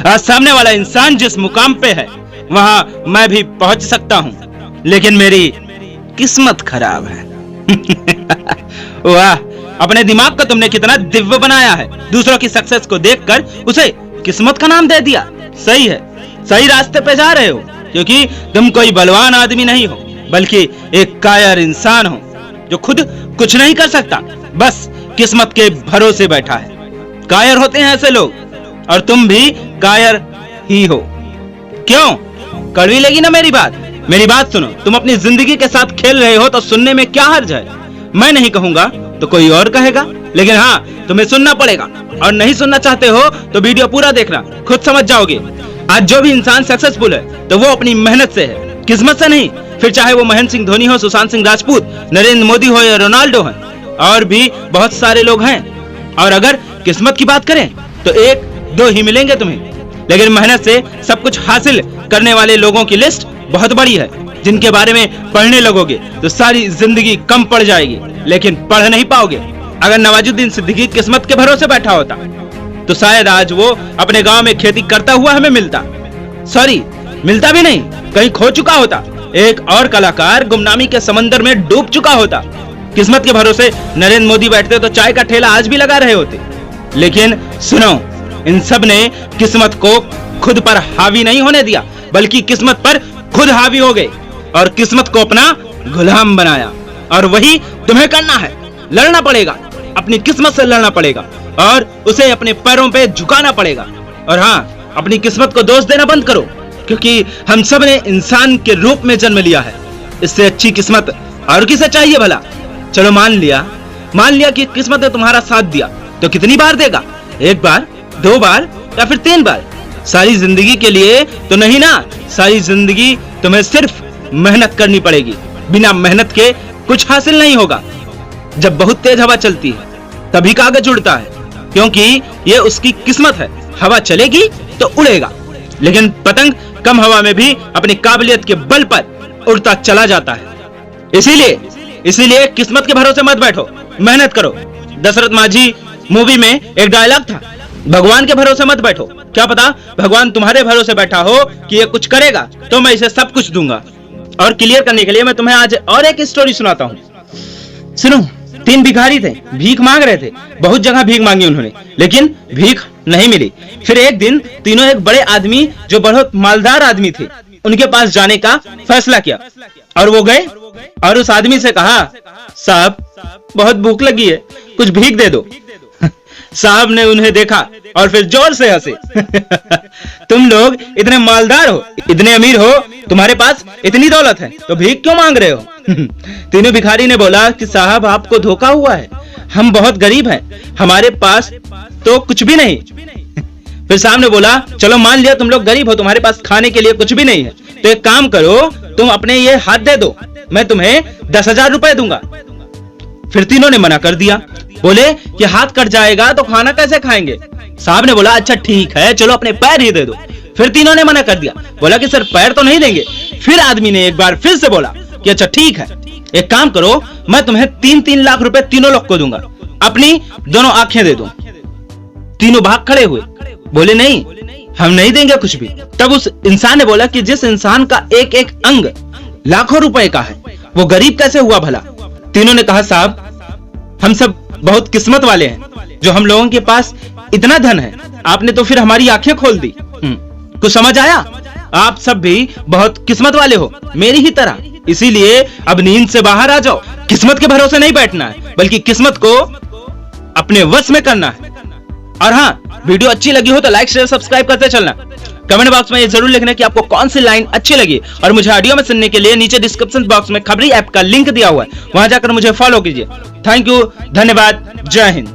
आज सामने वाला इंसान जिस मुकाम पे है वहां मैं भी पहुंच सकता हूं, लेकिन मेरी किस्मत खराब है। वाह, अपने दिमाग को तुमने कितना दिव्य बनाया है। दूसरों की सक्सेस को देखकर उसे किस्मत का नाम दे दिया। सही है, सही रास्ते पे जा रहे हो, क्योंकि तुम कोई बलवान आदमी नहीं हो, बल्कि एक कायर इंसान हो जो खुद कुछ नहीं कर सकता, बस किस्मत के भरोसे बैठा है। कायर होते हैं ऐसे लोग, और तुम भी कायर ही हो। क्यों? कड़वी लगी ना मेरी बात? मेरी बात सुनो। तुम अपनी जिंदगी के साथ खेल रहे हो तो सुनने में क्या हर्ज है? मैं नहीं कहूंगा तो कोई और कहेगा, लेकिन हाँ, तुम्हें सुनना पड़ेगा। और नहीं सुनना चाहते हो तो वीडियो पूरा देखना, खुद समझ जाओगे। आज जो भी इंसान सक्सेसफुल है तो वो अपनी मेहनत से है, किस्मत से नहीं। फिर चाहे वो महेंद्र सिंह धोनी हो, सुशांत सिंह राजपूत, नरेंद्र मोदी हो या रोनाल्डो है, और भी बहुत सारे लोग हैं। और अगर किस्मत की बात करें तो एक दो ही मिलेंगे तुम्हें, लेकिन मेहनत से सब कुछ हासिल करने वाले लोगों की लिस्ट बहुत बड़ी है, जिनके बारे में पढ़ने लगोगे तो सारी जिंदगी कम पड़ जाएगी, लेकिन पढ़ नहीं पाओगे। अगर नवाजुद्दीन सिद्दीकी किस्मत के भरोसे बैठा होता तो शायद आज वो अपने गांव में खेती करता हुआ हमें मिलता। सॉरी, मिलता भी नहीं, कहीं खो चुका होता। एक और कलाकार गुमनामी के समंदर में डूब चुका होता। किस्मत के भरोसे नरेंद्र मोदी बैठते तो चाय का ठेला आज भी लगा रहे होते। लेकिन सुनो, इन सब ने किस्मत को खुद पर हावी नहीं होने दिया, बल्कि किस्मत पर खुद हावी हो गए और किस्मत को अपना गुलाम बनाया। और वही तुम्हें करना है। लड़ना पड़ेगा, अपनी किस्मत से लड़ना पड़ेगा और उसे अपने पैरों पे झुकाना पड़ेगा। और हाँ, अपनी किस्मत को दोष देना बंद करो, क्योंकि हम सब ने इंसान के रूप में जन्म लिया है। इससे अच्छी किस्मत और किसे चाहिए भला? चलो मान लिया कि किस्मत ने तुम्हारा साथ दिया, तो कितनी बार देगा? एक बार, दो बार या फिर 3 बार? सारी जिंदगी के लिए तो नहीं ना। सारी जिंदगी तुम्हें सिर्फ मेहनत करनी पड़ेगी। बिना मेहनत के कुछ हासिल नहीं होगा। जब बहुत तेज हवा चलती है तभी कागज उड़ता है, क्योंकि ये उसकी किस्मत है। हवा चलेगी तो उड़ेगा, लेकिन पतंग कम हवा में भी अपनी काबिलियत के बल पर उड़ता चला जाता है। इसीलिए किस्मत के भरोसे मत बैठो, मेहनत करो। दशरथ माझी मूवी में एक डायलॉग था, भगवान के भरोसे मत बैठो। क्या पता भगवान तुम्हारे भरोसे बैठा हो कि ये कुछ करेगा तो मैं इसे सब कुछ दूंगा। और क्लियर करने के लिए मैं तुम्हें आज और एक स्टोरी सुनाता हूँ। सुनो, 3 भिखारी थे, भीख मांग रहे थे। बहुत जगह भीख मांगी उन्होंने, लेकिन भीख नहीं मिली। फिर एक दिन तीनों एक बड़े आदमी जो बहुत मालदार आदमी थे उनके पास जाने का फैसला किया। और वो गए और उस आदमी से कहा, साहब बहुत भूख लगी है, कुछ भीख दे दो। साहब ने उन्हें देखा और फिर जोर से हंसे। तुम लोग इतने मालदार हो, इतने अमीर हो, तुम्हारे पास इतनी दौलत है, तो भीख क्यों मांग रहे हो? तीनों भिखारी ने बोला कि साहब आपको धोखा हुआ है, हम बहुत गरीब हैं, हमारे पास तो कुछ भी नहीं। फिर साहब ने बोला, चलो मान लिया तुम लोग गरीब हो, तुम्हारे पास खाने के लिए कुछ भी नहीं है, तो एक काम करो, तुम अपने ये हाथ दे दो, मैं तुम्हें 10,000 रुपए दूंगा। फिर तीनों ने मना कर दिया, बोले कि हाथ कट जाएगा तो खाना कैसे खाएंगे? साहब ने बोला, अच्छा ठीक है, चलो अपने पैर ही दे दो। फिर तीनों ने मना कर दिया, बोला कि सर पैर तो नहीं देंगे। फिर आदमी ने एक बार फिर से बोला कि अच्छा ठीक है, एक काम करो, मैं तुम्हें 3-3 लाख रुपए तीनों लोग को दूंगा, अपनी दोनों आंखें दे दो। तीनों भाग खड़े हुए, बोले नहीं, हम नहीं देंगे कुछ भी। तब उस इंसान ने बोला कि जिस इंसान का एक एक अंग लाखों रुपए का है, वो गरीब कैसे हुआ भला? तीनों ने कहा, साहब हम सब बहुत किस्मत वाले हैं जो हम लोगों के पास इतना धन है, आपने तो फिर हमारी आंखें खोल दी। कुछ समझ आया? आप सब भी बहुत किस्मत वाले हो, मेरी ही तरह। इसीलिए अब नींद से बाहर आ जाओ। किस्मत के भरोसे नहीं बैठना है, बल्कि किस्मत को अपने वश में करना है। और हाँ, वीडियो अच्छी लगी हो तो लाइक शेयर सब्सक्राइब करते चलना। कमेंट बॉक्स में ये जरूर लिखना कि आपको कौन सी लाइन अच्छी लगी, और मुझे ऑडियो में सुनने के लिए नीचे डिस्क्रिप्शन बॉक्स में खबरी ऐप का लिंक दिया हुआ है, वहां जाकर मुझे फॉलो कीजिए। थैंक यू, धन्यवाद, जय हिंद।